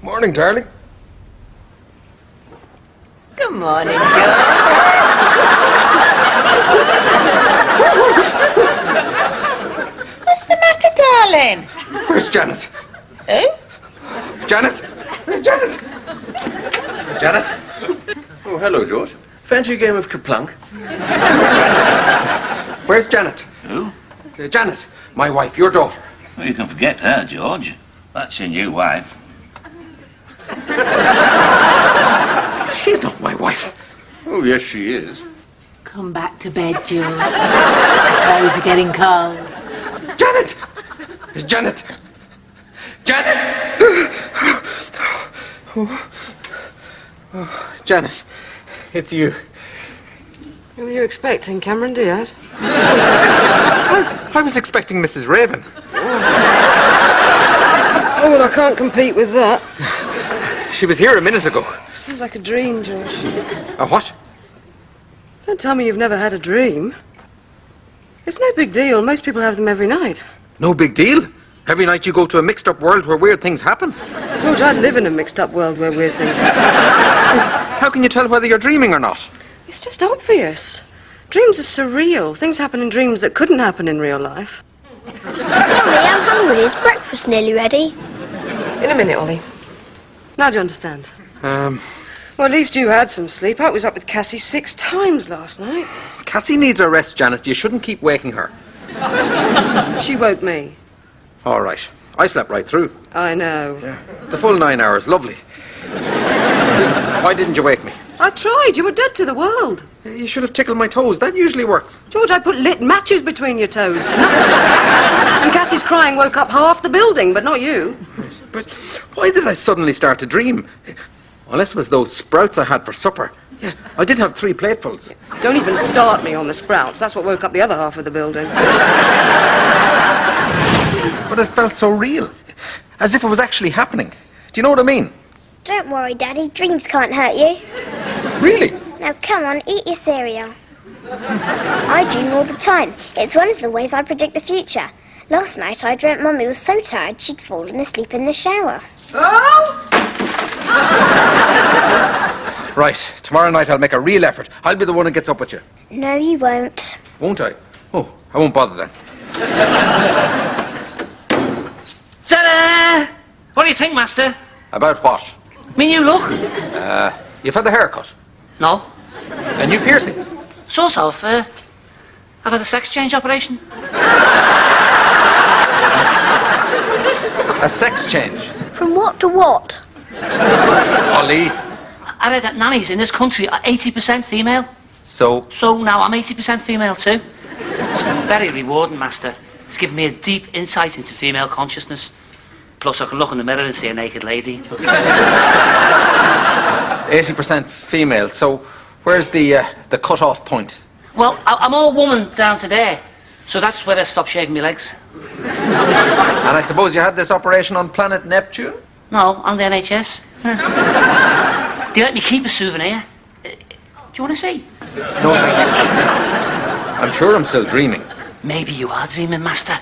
Morning, darling. Good morning, George. What's the matter, darling? Where's Janet? Who? Janet? Janet? Janet? Oh, hello, George. Fancy a game of Kerplunk? Where's Janet? Who? Janet, my wife, your daughter. Well, you can forget her, George. That's your new wife. She's not my wife. Oh, yes, she is. Come back to bed, George. The clothes are getting cold. Janet! Janet! Janet! Oh, Janet, it's you. Who were you expecting, Cameron Diaz? I was expecting Mrs. Raven. Oh, well, I can't compete with that. She was here a minute ago. Sounds like a dream, George. A what? Don't tell me you've never had a dream. It's no big deal. Most people have them every night. No big deal. Every night you go to a mixed-up world where weird things happen. George, I live in a mixed-up world where weird things happen. How can you tell whether you're dreaming or not? It's just obvious. Dreams are surreal. Things happen in dreams that couldn't happen in real life. Mummy, I'm hungry. Is breakfast nearly ready? In a minute, Ollie. Now do you understand? Well, at least you had some sleep. I was up with Cassie 6 times last night. Cassie needs a rest, Janet. You shouldn't keep waking her. She woke me. All right. I slept right through. I know. The full 9 hours. Lovely. Why didn't you wake me? I tried. You were dead to the world. You should have tickled my toes. That usually works. George, I put lit matches between your toes. And Cassie's crying woke up half the building, but not you. But why did I suddenly start to dream? Unless it was those sprouts I had for supper. Yeah, I did have 3 platefuls. Don't even start me on the sprouts. That's what woke up the other half of the building. But it felt so real. As if it was actually happening. Do you know what I mean? Don't worry, Daddy. Dreams can't hurt you. Really? Now, come on, eat your cereal. I dream all the time. It's one of the ways I predict the future. Last night, I dreamt Mummy was so tired she'd fallen asleep in the shower. Right. Tomorrow night I'll make a real effort. I'll be the one who gets up with you. No, you won't. Won't I? Oh, I won't bother then. Ta-da! What do you think, Master? About what? Me new look? You've had a haircut. No. A new piercing. Sort of. I've had a sex change operation. A sex change. From what to what? Ollie. I read that nannies in this country are 80% female. So now I'm 80% female too. It's very rewarding, Master. It's given me a deep insight into female consciousness. Plus, I can look in the mirror and see a naked lady. 80% female. So where's the cut-off point? Well, I'm all woman down to there. So that's where I stopped shaving my legs. And I suppose you had this operation on planet Neptune? No, on the NHS. They let me keep a souvenir. Do you want to see? No, thank you. I'm sure I'm still dreaming. Maybe you are dreaming, Master.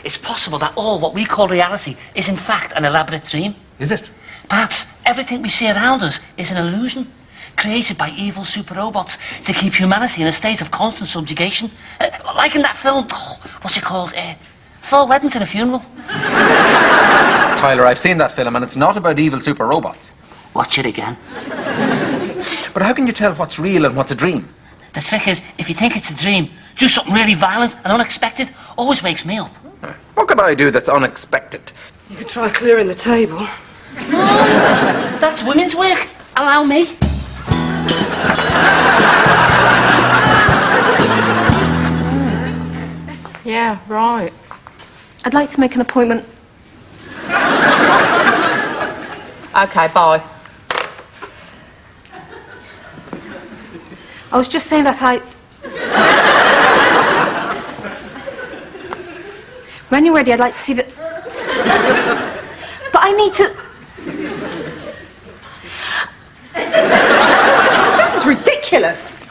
It's possible that all what we call reality is in fact an elaborate dream. Is it? Perhaps everything we see around us is an illusion, created by evil super robots to keep humanity in a state of constant subjugation. Like in that film, what's it called? 4 Weddings and a Funeral. Tyler, I've seen that film and it's not about evil super robots. Watch it again. But how can you tell what's real and what's a dream? The trick is, if you think it's a dream, do something really violent and unexpected. Always wakes me up. What could I do that's unexpected? You could try clearing the table. That's women's work. Allow me. Yeah, right. I'd like to make an appointment. Okay, bye. I was just saying that When you're ready, I'd like to see the... But I need to... This is ridiculous.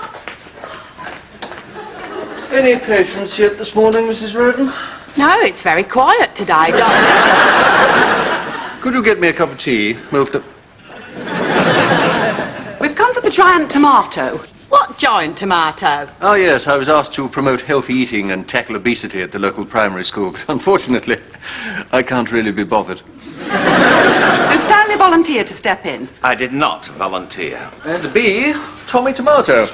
Any patients yet this morning, Mrs. Raven? No, it's very quiet today, Doctor. could you get me a cup of tea? Milk. We've come for the giant tomato. What giant tomato? Oh, yes, I was asked to promote healthy eating and tackle obesity at the local primary school, but unfortunately, I can't really be bothered. So Stanley volunteered to step in. I did not volunteer. And B, Tommy Tomato.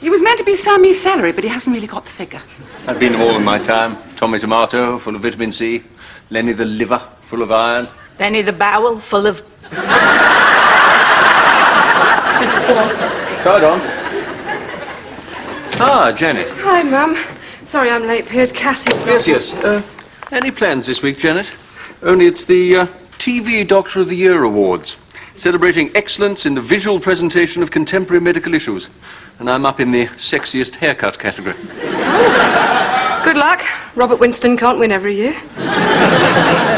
He was meant to be Sammy Celery, but he hasn't really got the figure. I've been them all in my time. Tommy Tomato, full of vitamin C. Lenny the liver, full of iron. Benny the bowel, full of... Try it on. Ah, Janet. Hi, Mum. Sorry I'm late, Piers. Cassie was Yes, off. yes. Any plans this week, Janet? Only it's the TV Doctor of the Year Awards, celebrating excellence in the visual presentation of contemporary medical issues. And I'm up in the sexiest haircut category. Good luck. Robert Winston can't win every year.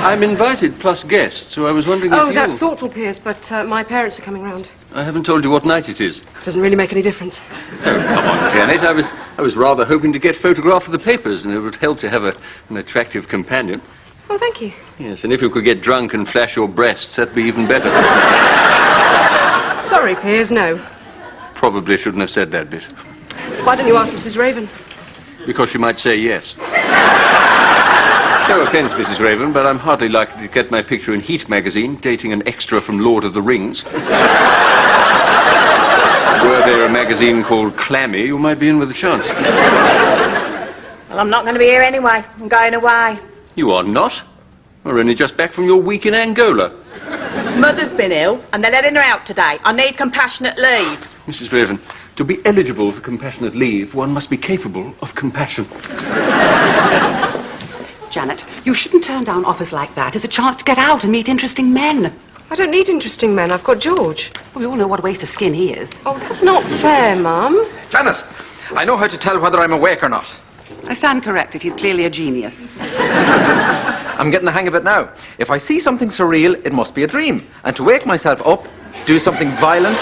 I'm invited plus guest, so I was wondering if Oh, you... that's thoughtful, Piers, but my parents are coming round. I haven't told you what night it is. Doesn't really make any difference. Oh, come on, Janet. I was rather hoping to get photographed for the papers, and it would help to have an attractive companion. Oh, thank you. Yes, and if you could get drunk and flash your breasts, that'd be even better. Sorry, Piers, no. Probably shouldn't have said that bit, Why don't you ask Mrs. Raven? because she might say yes. No offence, Mrs. Raven, but I'm hardly likely to get my picture in Heat magazine, dating an extra from Lord of the Rings. Were there a magazine called Clammy, you might be in with a chance. Well, I'm not going to be here anyway. I'm going away. You are not? We're only just back from your week in Angola. Mother's been ill, and they're letting her out today. I need compassionate leave. Mrs. Raven, to be eligible for compassionate leave, one must be capable of compassion. Janet, you shouldn't turn down offers like that. It's a chance to get out and meet interesting men. I don't need interesting men. I've got George. We all know what a waste of skin he is. Oh, that's not fair, Mum. Janet, I know how to tell whether I'm awake or not. I stand corrected. He's clearly a genius. I'm getting the hang of it now. If I see something surreal, it must be a dream. And to wake myself up, do something violent,